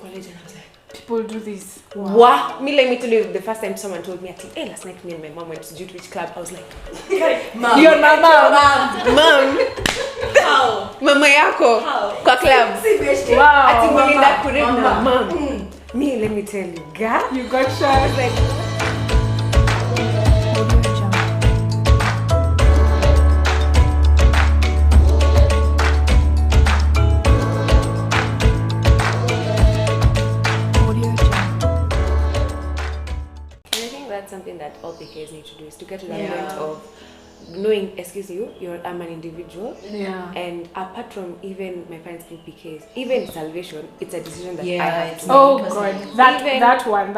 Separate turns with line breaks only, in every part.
college and I was like,
people do this.
Wow. Me, let me tell you, the first time someone told me, hey, last night me and my mom went to which club, I was like,
Mom. Your mama.
Mom.
How?
Mama yako.
How?
Kwa club.
Wow.
Ati mama. Kurena, mom. Me, let me tell you, girl.
You got shot.
Like, something that all PKs need to do is to get to that point of knowing, excuse you, I'm an individual.
Yeah.
And apart from even my parents being PKs, even salvation, it's a decision that I have to make.
Oh God, that one.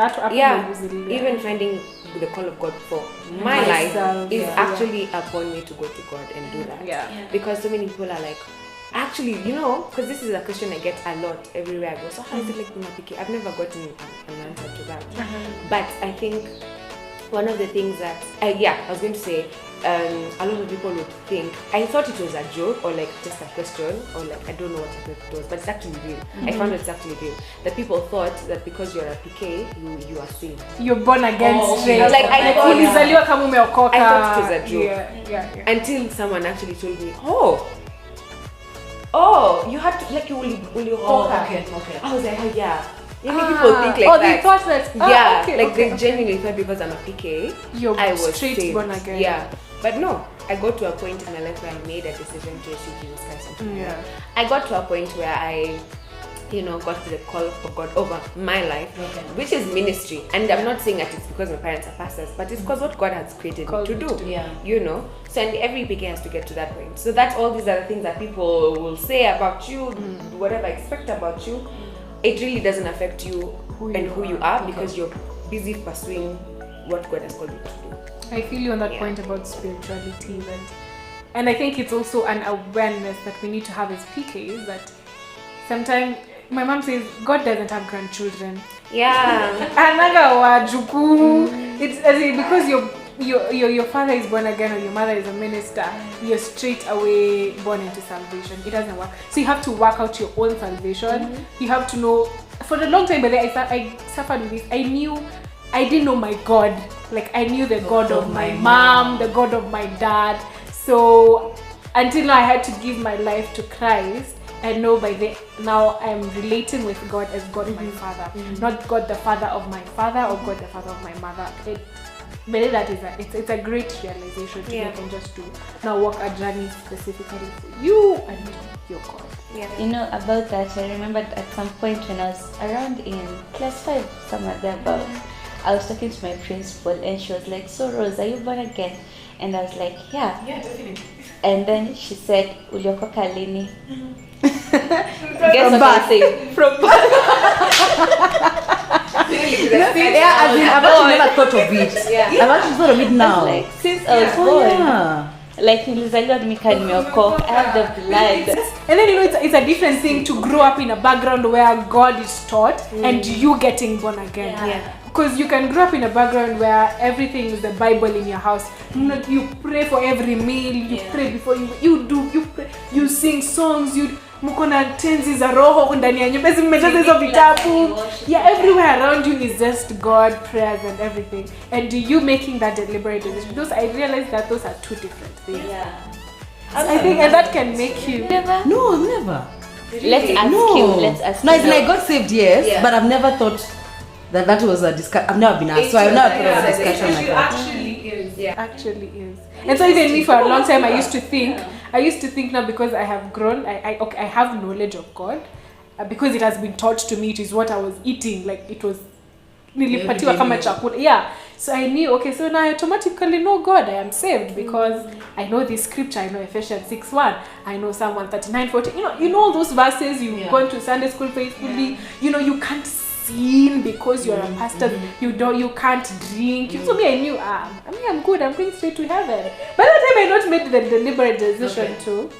Even finding the call of God for my life is actually upon me to go to God and do that.
Yeah.
Because so many people are like, actually, because this is a question I get a lot everywhere I go. So how is it like being a PK? I've never gotten an answer to that. But I think one of the things that, I was going to say, a lot of people would think, I thought it was a joke or like just a question or like, I don't know what it was, but it's actually real. I found it's actually real. That people thought that because you're a PK, you are saved.
You're born again straight.
Like I thought it was a joke.
Yeah.
Until someone actually told me, you had to, like, will you
okay.
I was like, yeah. People think like that.
They thought that.
They genuinely thought because I'm a PK, I was
straight
saved.
Born again.
Yeah, but no, I got to a point in my life where I made a decision to receive Jesus Christ. I got to a point where I, got the call for God over my life, which is ministry. And I'm not saying that it's because my parents are pastors, but it's because what God has created me to do.
Yeah.
So and every PK has to get to that point. So that's all these other things that people will say about you, whatever expect about you. It really doesn't affect you who you are because you're busy pursuing what God has called you to do.
I feel you on that point about spirituality, and I think it's also an awareness that we need to have as PKs that sometimes my mom says God doesn't have grandchildren.
Yeah.
It's as in, because your father is born again or your mother is a minister, you're straight away born into salvation. It doesn't work. So you have to work out your own salvation. You have to know. For a long time, but I suffered with this. I didn't know my God. Like I knew the God of my mom, the God of my dad. So until now, I had to give my life to Christ. I know now I'm relating with God as God my Father, not God the Father of my father or God the Father of my mother. But that is it's a great realization to make and just to now walk a journey specifically for you and your God.
Yeah. About that, I remembered at some point when I was around in class 5, somewhere thereabout, I was talking to my principal and she was like, so Rose, are you born again? And I was like, yeah.
Yeah, definitely.
And then she said, uliokoka lini? Guess what I say? From birth.
I've actually never thought of it. I've actually thought of it now.
Like, since I was born, like nilizaliwa nimika nimeokoka, I have the blood.
And then it's a different thing to grow up in a background where God is taught and you getting born again. Because you can grow up in a background where everything is the Bible in your house. You pray for every meal, you pray before you pray, you sing songs, mko na tenzi za roho ndani ya nyumba zimejaza hizo vitabu. Everywhere around you is just God, prayers and everything. And you making that deliberate decision. I realize that those are two different things. I think and that can make you
Never?
No, I've never.
Let's ask him.
No, it's like God saved, yes, but I've never thought that was a discussion. I've never been asked, so I've never thought of a discussion like that.
Actually is. And so even me for a long time I used to think now because I have grown, I have knowledge of God because it has been taught to me. It is what I was eating, like it was nilipatiwa kama chakula. So I knew, so now I automatically know God. I am saved because I know this scripture. I know Ephesians 6:1. I know Psalm 139:40. You know all those verses. You've gone to Sunday school faithfully. You can't sin because you're a pastor. You can't drink. So me, I knew, I'm good. I'm going straight to heaven. By that time, I not made the deliberate decision to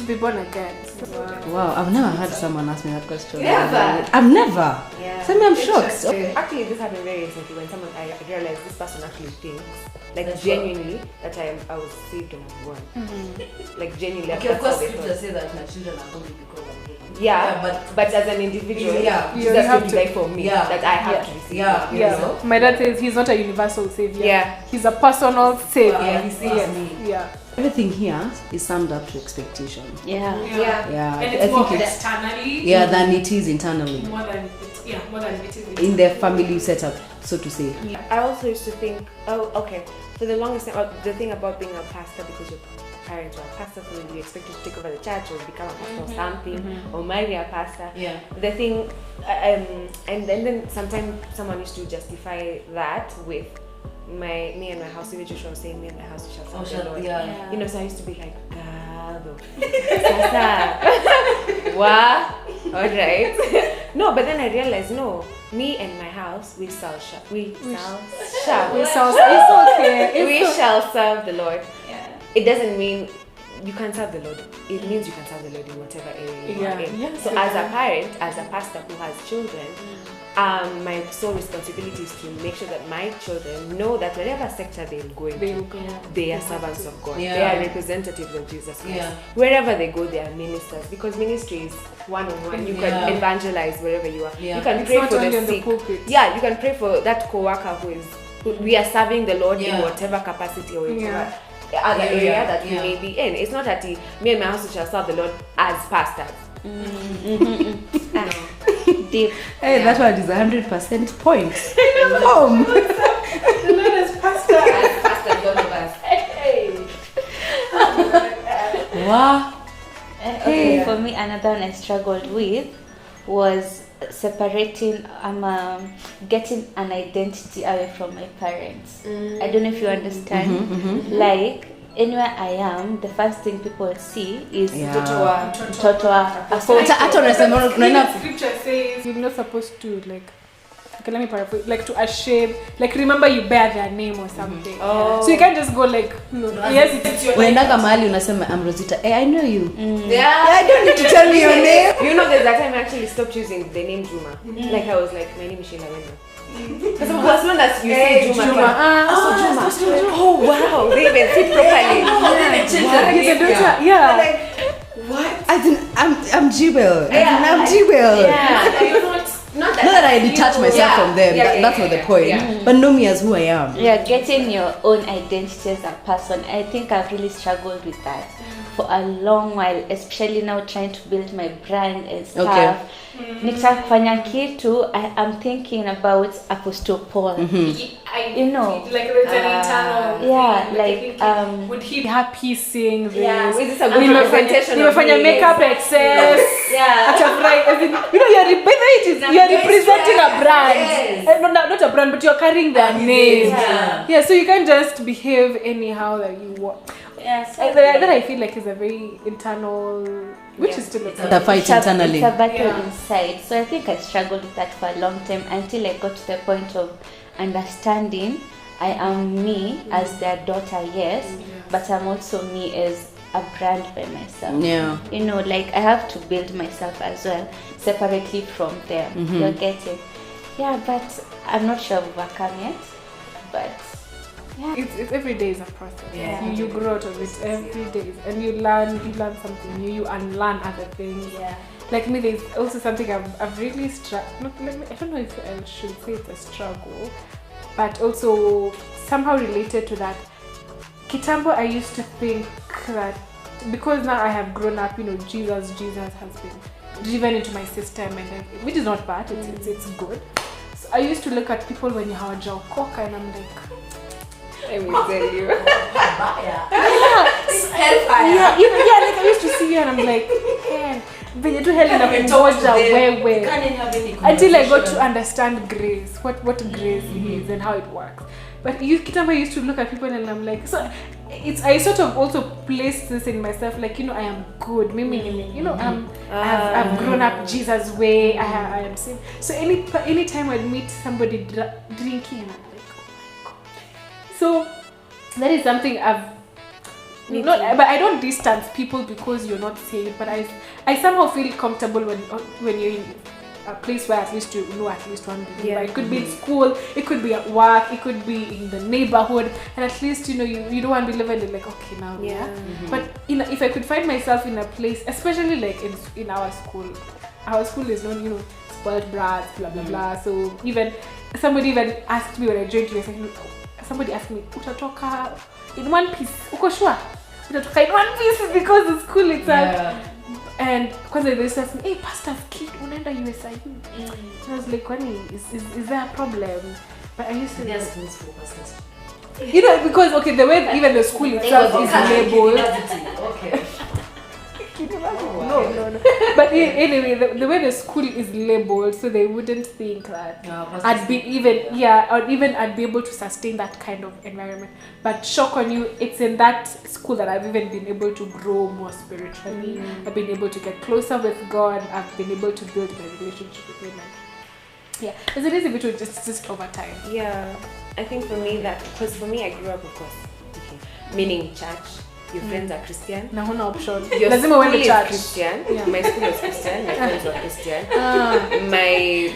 be born again.
Wow, I've never had someone ask me that question.
Never?
I've never.
Yeah.
Tell me, I'm shocked.
Actually, this happened very recently when someone I realized this person actually thinks, like genuinely, that I was saved when I was born. Like genuinely.
Okay, of course, scripture say that my children are holy because I'm gay.
Yeah, but as an individual,
you
Jesus
have
will
to
die for me. That I have to receive.
Yeah.
You
Yeah.
know?
My dad says he's not a universal savior.
Yeah.
He's a personal savior.
He saves me.
Yeah.
Everything here is summed up to expectation.
Yeah.
Yeah.
And
I
it's more
think it's
externally.
than it is internally
More than it is
in their family setup, so to say.
I also used to think, for the longest time, the thing about being a pastor, because your parents were a pastor, so you expect to take over the church or become a pastor or something, or marry a pastor.
Yeah.
The thing, and then sometimes someone used to justify that with me and my house, which was saying, me and my house we shall serve the Lord.
Yeah.
You know, so I used to be like, Gado. What? Alright. No, but then I realized, no, me and my house, we shall serve the Lord.
Yeah.
It doesn't mean you can serve the Lord. It means you can serve the Lord in whatever area you are in.
Yes,
So as a parent, as a pastor who has children, my sole responsibility is to make sure that my children know that whatever sector they'll go into, they are servants of God.
Yeah.
They are representatives of Jesus Christ.
Yeah.
Wherever they go, they are ministers, because ministry is one-on-one. You can evangelize wherever you are.
Yeah.
You can
It's
pray
not
for
only
the
on the
sick.
pulpit.
Yeah, you can pray for that co-worker who we are serving the Lord in
Yeah.
whatever capacity or whatever
Yeah.
other area
Yeah.
that we may be in. It's not that me and my house shall serve the Lord as pastors.
Deep.
Hey, that one is 100% points. Home.
The Lord is pastor.
As pastors, all of us.
Wow.
Okay, for me, another one I struggled with was separating, getting an identity away from my parents. I don't know if you understand. Like, anywhere I am, the first thing people see is Totoa.
Scripture says you're not supposed to, like, okay, let me paraphrase, like to shame, like remember you bear their name or something. So you can't just go like, no, yes, it's your name.
Unaendaga mahali unasema I'm Rosita. Hey, I know you.
Yeah.
I don't need to tell me your name.
You know, there's that time I actually stopped using the name Juma. Like I was like, my name is SHIELA. Because as long as you say Juma, Juma. Oh wow, they even sit properly.
I'm Jewel. I'm Jewel.
Yeah. Not
that I detach myself from them. That's not the point.
Yeah.
But know me as who I am.
Yeah, getting your own identity as a person. I think I've really struggled with that for a long while, especially now trying to build my brand and stuff.
Okay.
Nikifanya kitu, I'm thinking about Apostle Paul. You know,
like there's an internal
yeah, like
would he be happy seeing this?
Yeah, is this a good representation of
your
me?
makeup excess?
Yeah.
You know, you're representing a brand.
Yes.
No, not a brand, but you're carrying their name.
Yeah.
So you can't just behave anyhow that you want.
yes,
That I feel like is a very internal, which is still
The fight internally.
It's a battle inside. So I think I struggled with that for a long time until I got to the point of understanding I am me as their daughter, yes, but I'm also me as a brand by myself.
Yeah.
You know, like I have to build myself as well, separately from them. You're getting, but I'm not sure I've overcome yet. But
it's every day is a process.
Yeah.
You grow out of it every day, and you learn something new. You unlearn other things.
yeah,
Like me, there's also something I've really struggled. I don't know if I should say it's a struggle, but also somehow related to that. Kitambo, I used to think that because now I have grown up, you know, Jesus has been driven into my system, and which is not bad. It's good. So I used to look at people when you have a jokoka, and I'm like,
Let me tell you.
like I used to see you, and I'm like, man, venye tu heli nakungoja wewe. Until I got to understand grace, what grace is and how it works. But Kitambo used to look at people and I'm like, so I sort of also placed this in myself, like, you know, I am good, you know, I've grown up Jesus way, I am saved. So any time I'd meet somebody drinking, and I'm like, oh my God. So that is something but I don't distance people because you're not saved, but I somehow feel comfortable when you're in a place where at least you know at least one believer. It could be in school, it could be at work, it could be in the neighborhood, and at least you know you don't want to live and you're like, okay now but if I could find myself in a place, especially like in our school is known, you know, spoiled brats, blah blah blah. So even somebody even asked me when I joined you, somebody asked me, utatoka in one piece, uko sure utatoka in one piece because the school itself. And because they said, hey, pastor's kid, unaenda USIU. And I was like, is there a problem? But I used to you know, because the way even the school itself is labeled. No. But anyway, the way the school is labeled, so they wouldn't think that I'd be able to sustain that kind of environment. But shock on you, it's in that school that I've even been able to grow more spiritually. I've been able to get closer with God. I've been able to build my relationship with Him. Yeah, it's an easy bit to just over time.
Yeah, I think for me because for me I grew up, of course, meaning church. Your friends are Christian.
Na huna option.
Your
Lazima uende church.
Christian. Yeah. My school was Christian. My friends were Christian.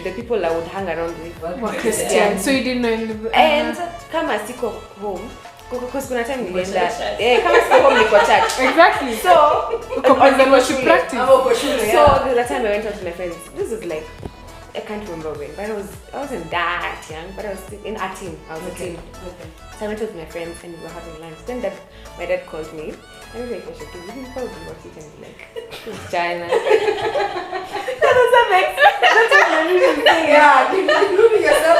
The people I would hang around with
were Christian. So you didn't know.
And kama siko home, because kuna time nilienda. Kama siko home niko church.
Exactly.
So
worship practice.
So the time I went out with my friends, this was like, I can't remember when, but I wasn't that young, but I was in a team. I was a team. So I went with my friends and we were having lunch. Then my dad called me. I was like, I should do this. He probably watch it and be like, it's China. That doesn't make sense. That's what I'm saying. Yeah, you're yourself.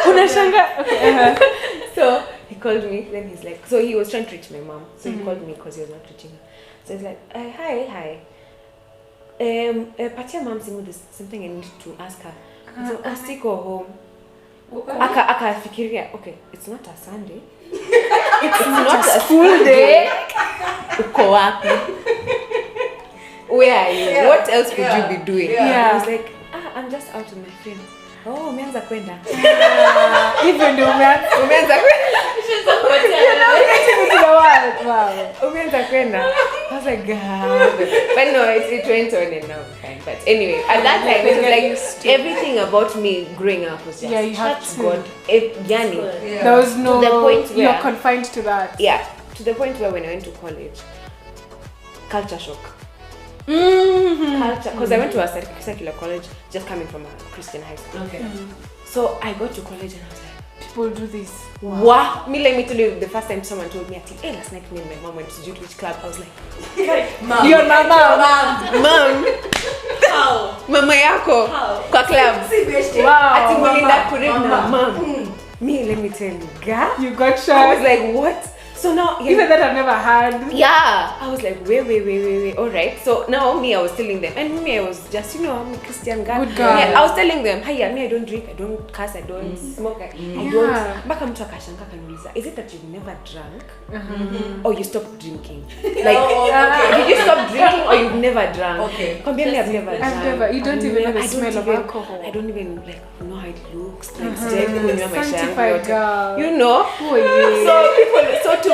So he called me. Then he's like, so he was trying to reach my mom. So he called me because he was not reaching her. So he's like, hi. Patia mom saying there's something I need to ask her. So I still go home. Akafikiria, okay, it's not a Sunday. It's not a school day. Uko wapi? Where are you? Yeah. What else could you be doing?
Yeah.
I was like, I'm just out with my friends. Oh, umeanza kwenda.
Even though
umeanza kwenda. She's a umeanza kwenda. I was like, God. But no, it went on and now fine. But anyway, at that time, it was like everything about me growing up was just
you had to.
God.
There was no,
to the point where
you're confined to that.
Yeah, to the point where when I went to college, culture shock. Culture, because I went to a secular college just coming from a Christian high school.
Okay.
So I got to college and I was like,
people do this.
Wow. Me, let me tell you, the first time someone told me, hey, last night me and my mom went to which club. I was like,
Mom.
Your mama. Mom.
How?
Mama yako. Kwa club.
Wow.
Ati mama. Mom. Me, let me tell you, girl.
You got shot.
I was like, what? So now,
even that I've never had.
Yeah, I was like, wait. All right. So now me, I was telling them, and me, I was just, I'm a Christian girl.
Good girl.
Yeah, I was telling them, hey, me, I don't drink, I don't cuss, I don't smoke, I don't. Baka mtu akashangaa kaniuliza, is it that you've never drunk, or you stopped drinking? Like, did you stop drinking or you've never drunk?
Okay.
Compare me, I've never drunk.
You don't even know the smell of alcohol.
I don't even know how it looks. Like,
sanctified girl.
You know.
Who are you?
So to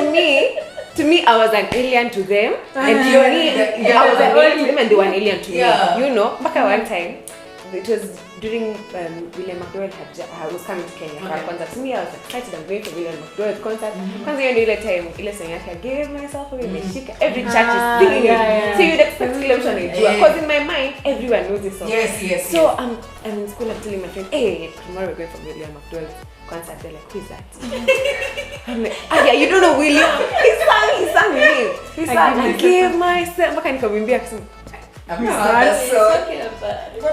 me, I was an alien to them, and I was an alien to them, and they were an alien to me. You know, back at one time, it was during William McDowell was coming to Kenya for a concert. To me, I was excited. I'm going to William McDowell's concert. Because you know, that time, I gave myself away. Every church is singing it. So you'd expect to learn to do. Because in my mind, everyone knows this song.
Yes.
So I'm in school. I'm telling my friend, hey, tomorrow we're going for William McDowell's concert. They're like, who is that? I'm like, you don't know William? He sang with me. He sang, I gave myself. What kind of me?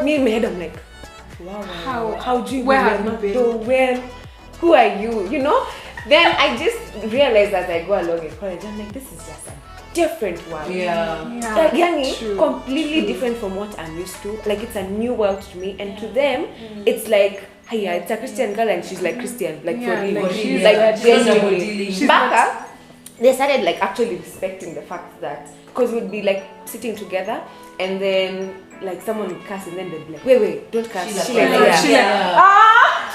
Me in my head, I'm like, wow. How do you
where have you been?
Where? Who are you? You know? Then I just realized as I go along in college, I'm like, this is just a different world. Completely different from what I'm used to. Like, it's a new world to me, and to them, it's like, it's a Christian girl and she's like Christian, like for real.
Like she's
genuinely. They started like actually respecting the fact that, because we'd be like sitting together and then like someone would curse and then they'd be like, wait, don't curse.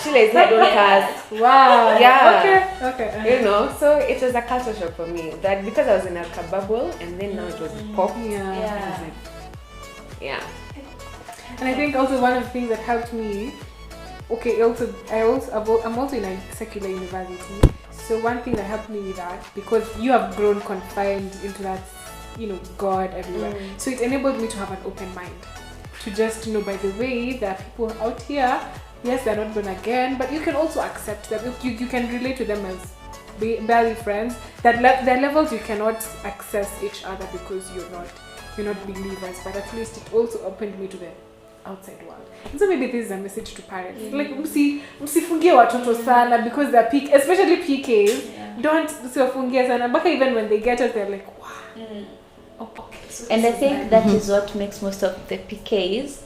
Sheila is here, don't curse.
Wow.
Yeah.
Okay.
You know, so it was a culture shock for me. That because I was in a bubble and then now it was pop.
Yeah.
Yeah.
And I think also one of the things that helped me, I'm also in a secular university. So one thing that helped me with that, because you have grown confined into that, God everywhere. So it enabled me to have an open mind. To just know, by the way, there are people out here, yes, they're not born again, but you can also accept them. You can relate to them as barely friends. There are levels you cannot access each other because you're not believers, but at least it also opened me to the outside world. And so maybe this is a message to parents. Like, msifungie watoto sana because they're especially PKs. Don't msiwafungie sana. But even when they get it, they're like, wow. Oh, okay. So
and I think that is what makes most of the PKs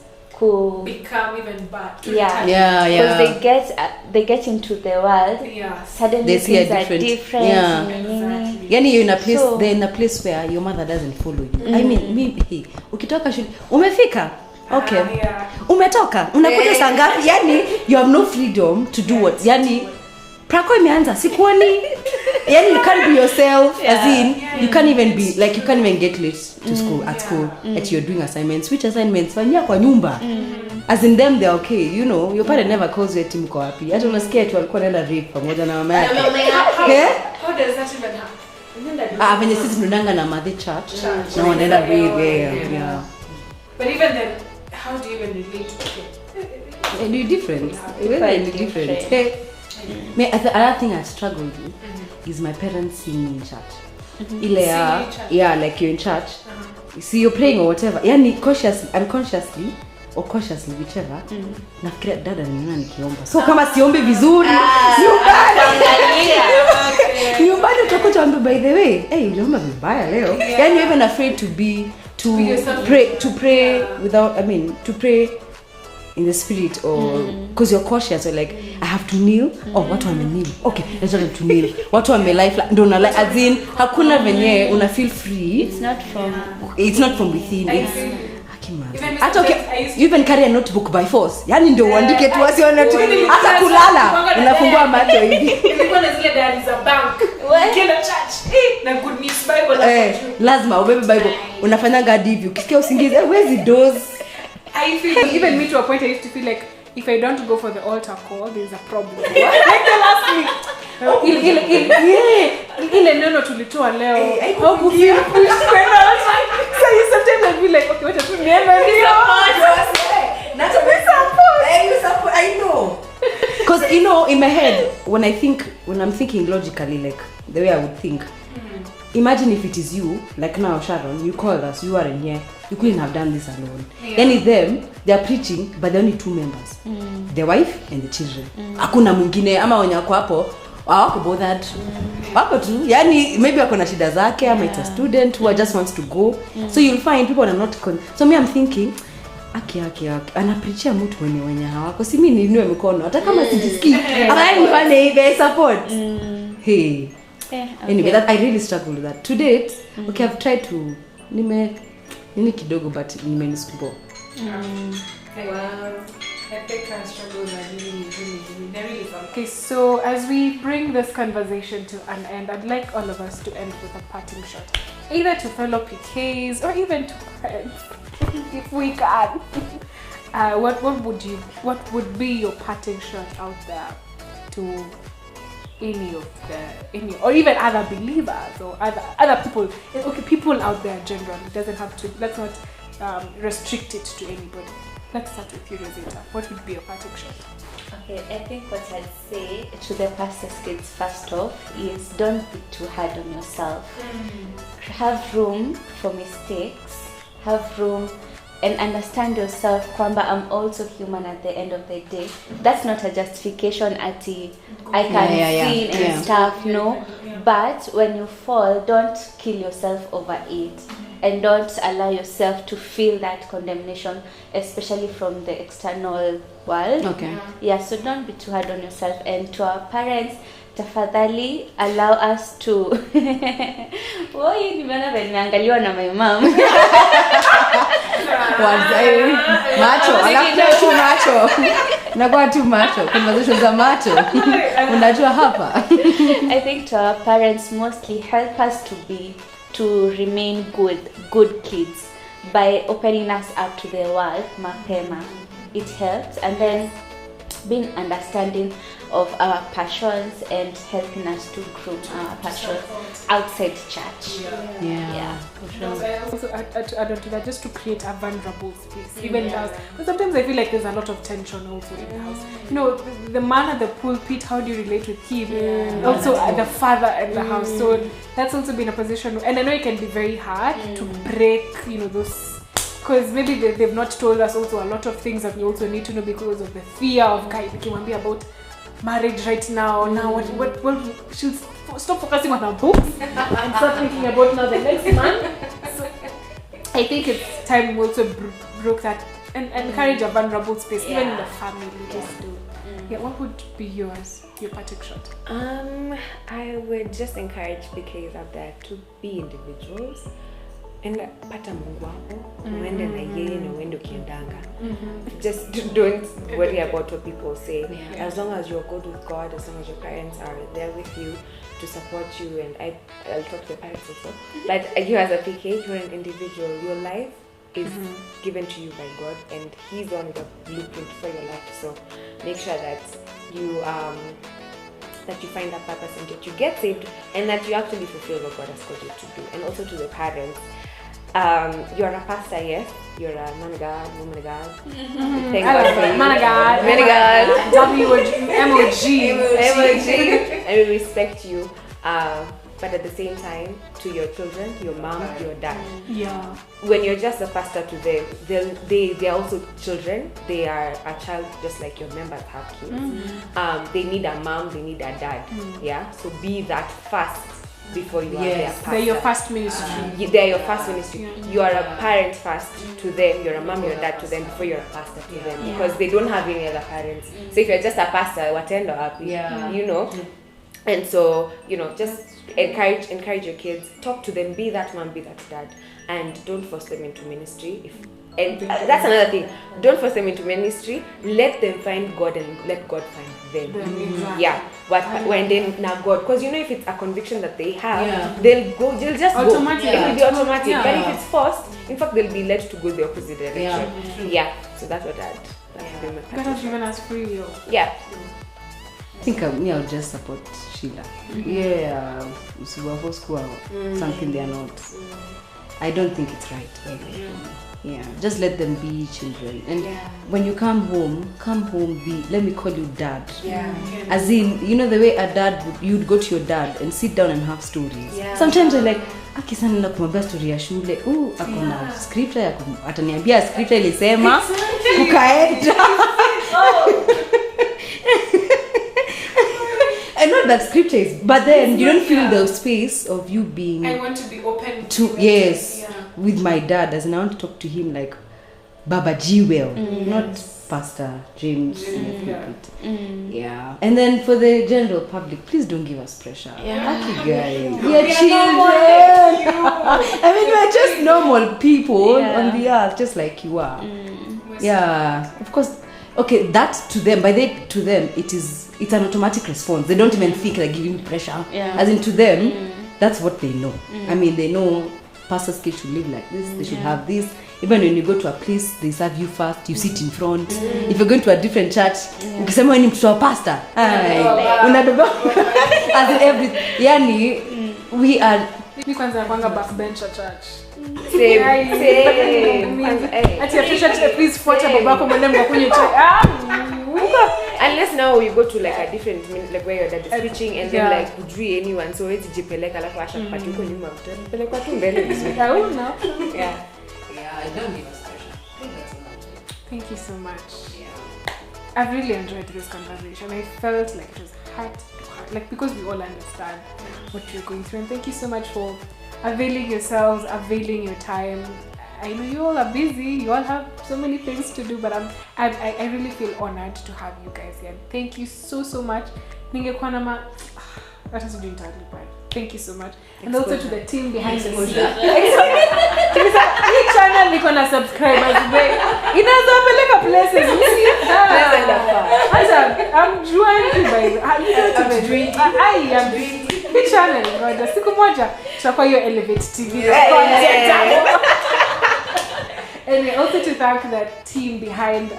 become even bad.
Yeah.
Because they get into the world.
Yeah.
Suddenly
they see
things are different.
Yeah.
Exactly.
Yani you're in a place, they're in a place where your mother doesn't follow you. I mean, ukitoka shule, umefika? Okay. Umetoka? Unakuja saa ngapi? Yani you have no freedom to do what. Yani prako imeanza sikuoni. Yani you can't be yourself, as in you can't even be like, you can't even get late to school at school at you're doing assignments. Which assignments? Fanyia kwa nyumba. As in them they're okay, your parent never calls you eti mko wapi. Hata unasikia tu walikuwa naenda rape pamoja na mama yake.
How does that even happen?
Venye sisi tunadanga na Mother Church. Na wanaenda rape. Yeah.
But even then, how do you even relate to it?
You're different. Really different. Hey. Another thing I struggle with is my parents seeing me in church. Like you're in church. See, you're praying or whatever. Yani unconsciously or cautiously, whichever. Nafikiria dada niona nikiomba. So kama siombe vizuri, nyumbani utakuta ambe, by the way, uliomba vibaya leo. Yani you're even afraid to pray without, to pray in the spirit, or because you're cautious, or like, I have to kneel. Watu wame kneel. Okay, let's not have to kneel. Watu wame life, don't know, like, as in hakuna venye una feel free.
It's not from within.
It's hata okay, you even carry a notebook by force. Yani ndio uandike tu wasione tu. Hata kulala unafungua macho hivi.
Ilikuwa na zile diary za bank. Ukienda church, na good news Bible
lazima ubebe Bible. Unafanyanga hadi hivi. Ukisikia usingizi, where's the doors?
I feel even me to a point I used to feel like if I don't go for the altar call, there's a problem. Like the last week. Ile neno tulitoa leo. How could you push kwenda altar? So you sometimes I feel like, okay, what is neno ndio?
Not a support. I know. Because in my head, when I'm thinking logically, like the way I would think, imagine if it is you, like now Sharon, you called us, you are in here, you couldn't have done this alone. And them, they are preaching, but there are only two members, the wife and the children. Hakuna mwingine ama wenye wako hapo, hawako bothered. Wako tu, yani maybe wako na shida zake, ama it's a student who just wants to go. So you'll find people are not so me I'm thinking, aki anapreachia mtu wenye hawako, si mimi niinue mikono hata kama sijisikii. Ama nifanye hivi support. Hey.
Okay.
Anyway, that I really struggle with that. To date, okay, I've tried to nini kidogo, but nimenisumbua.
Wow. Epic struggles are really fun. Okay, so as we bring this conversation to an end, I'd like all of us to end with a parting shot, either to fellow PKs or even to parents, if we can. What would be your parting shot out there to any or even other believers or other people? Okay, people out there generally. It doesn't have to. Let's not restrict it to anybody. Let's start with you, Rosita. What would be your parting shot?
Okay, I think what I'd say to the pastor's kids first off is don't be too hard on yourself. Have room for mistakes. Have room and understand yourself kwamba I'm also human at the end of the day. That's not a justification I can sin and stuff, no. But when you fall, don't kill yourself over it. And don't allow yourself to feel that condemnation, especially from the external world.
Okay.
Yeah, so don't be too hard on yourself. And to our parents, tafadhali allow us to Woi, nimeona vile nimeangaliwa na my mom.
Macho, alafu macho. Nakuwa tu macho, conversation za macho. Unajua hapa.
I think to our parents mostly help us to remain good kids by opening us up to the world, mapema. It helps, and then being understanding of our passions and helping us to groom our passions outside church. Yeah.
Also add on to that, just to create a vulnerable space, even in the house. But sometimes I feel like there's a lot of tension also in the house. You know, the man at the pulpit, how do you relate with him? Also the father at the house. So that's also been a position, and I know it can be very hard to break, you know, those. Because maybe they've not told us also a lot of things that we also need to know because of the fear of Kimambi about marriage right now. Now what she'll stop focusing on her books and start thinking about now the next man. So I think it's time we also broke that and encourage a vulnerable space, even in the family. Just do. Yeah, what would be your parting shot?
I would just encourage PKs out there to be individuals. And pata Mungu wako, uende na yeye na uende ukiendanga. Just don't worry about what people say. As long as you're good with God, as long as your parents are there with you to support you, and I'll talk to the parents also. But you as a PK, you're an individual. Your life is given to you by God, and He's on the blueprint for your life. So make sure that you find that purpose and that you get saved, and that you actually fulfill what God has called you to do. And also to the parents, you're a pastor, yes. You're a man of God, woman of God. Thank God for you.
Man of God.
Man of God.
M-O-G.
And we respect you. But at the same time, to your children, your mom, your dad.
Yeah.
When you're just a pastor to them, they're also children. They are a child just like your members have kids. They need a mom, they need a dad. Yeah. So be that first before you are their pastor.
They're your first ministry.
They're your first ministry. You are a parent first to them. You're a mom, you're a dad to them before you're a pastor to them. Because they don't have any other parents. So if you're just a pastor, watendo happy, you know. And so, you know, just encourage your kids, talk to them, be that mom, be that dad, and don't force them into ministry. And that's another thing. Don't force them into ministry. Let them find God and let God find them.
Exactly.
Yeah. But when they now God, because you know if it's a conviction that they have, they'll just
automatic.
Go. It will be automatic. But if it's forced, in fact, they'll be led to go the opposite direction. Yeah. So that's what I'd.
God has given us free will.
Yeah.
I think me, I'll just support Sheila. Something they are not. I don't think it's right. Yeah, just let them be children. And when you come home, let me call you dad. As in, you know the way a dad you'd go to your dad and sit down and have stories. Sometimes you're like, akisa nenda kumwambia story ya shule. Akona scripture ya ataniambia scripture ilisema ukaenda. I know that scripture is, but then you don't feel the space of you being.
I want to be open
to with my dad, as in I want to talk to him like Baba Jewel, not Pastor James. Yeah. And then for the general public, please don't give us pressure. Lucky guys, we are children. I mean, we're just normal people on the earth, just like you are. Yeah, of course. Okay, that's to them. To them, it's an automatic response. They don't even think like giving pressure. As in to them, that's what they know. I mean, they know pastors' kids should live like this. They should have this. Even when you go to a place, they serve you first. You sit in front. If you're going to a different church, ukisema wewe ni mtoto wa pastor, unabeba as in everything. Yani, we are.
We kwanza kwanga backbencher church.
Same.
Ati afisha please fuata babako mwende mkakunywe chai.
Unless now you go to like a different like where your dad is preaching and then like hujui anyone, so it's jipeleka alafu asha kupati huko nyuma mtapeleka tu mbele vizuri.
Yeah.
I don't give us pressure.
Thank you so much. I've really enjoyed this conversation. I felt like it was heart to heart, like because we all understand what you're going through. And thank you so much for availing yourselves, availing your time. I know you all are busy, you all have so many things to do, but I really feel honored to have you guys here. Thank you so much. Ningekuwa na that is doing totally bad. Thank you so much. And also to the team behind the scenes. channel iko na subscribers wengi. Inazopeleka places. I'm drunk by you don't even drink. I am drinking. Hii channel ngoja siku moja tutakuwa hiyo Elevate TV content. And also to thank the team behind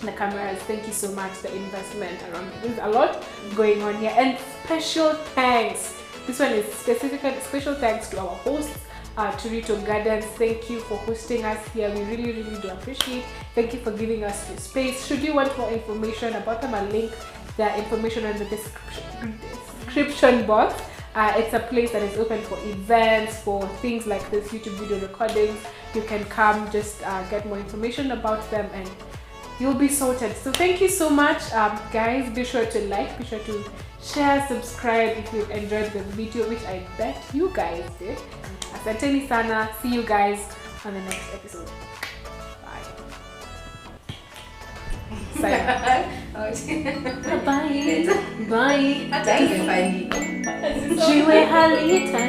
the cameras. Thank you so much. The investment around there's a lot going on here, and special thanks. This one is special thanks to our hosts, Turitu Gardens. Thank you for hosting us here. We really do appreciate. Thank you for giving us your space. Should you want more information about them, I'll link the information in the description box. It's a place that is open for events, for things like this, YouTube video recordings. You can come, just get more information about them, and you'll be sorted. So thank you so much, guys. Be sure to like, be sure to share, subscribe if you enjoyed the video, which I bet you guys did. Asanteni sana. See you guys on the next episode. Bye. Bye. Bye. Bye. Jiwe halita.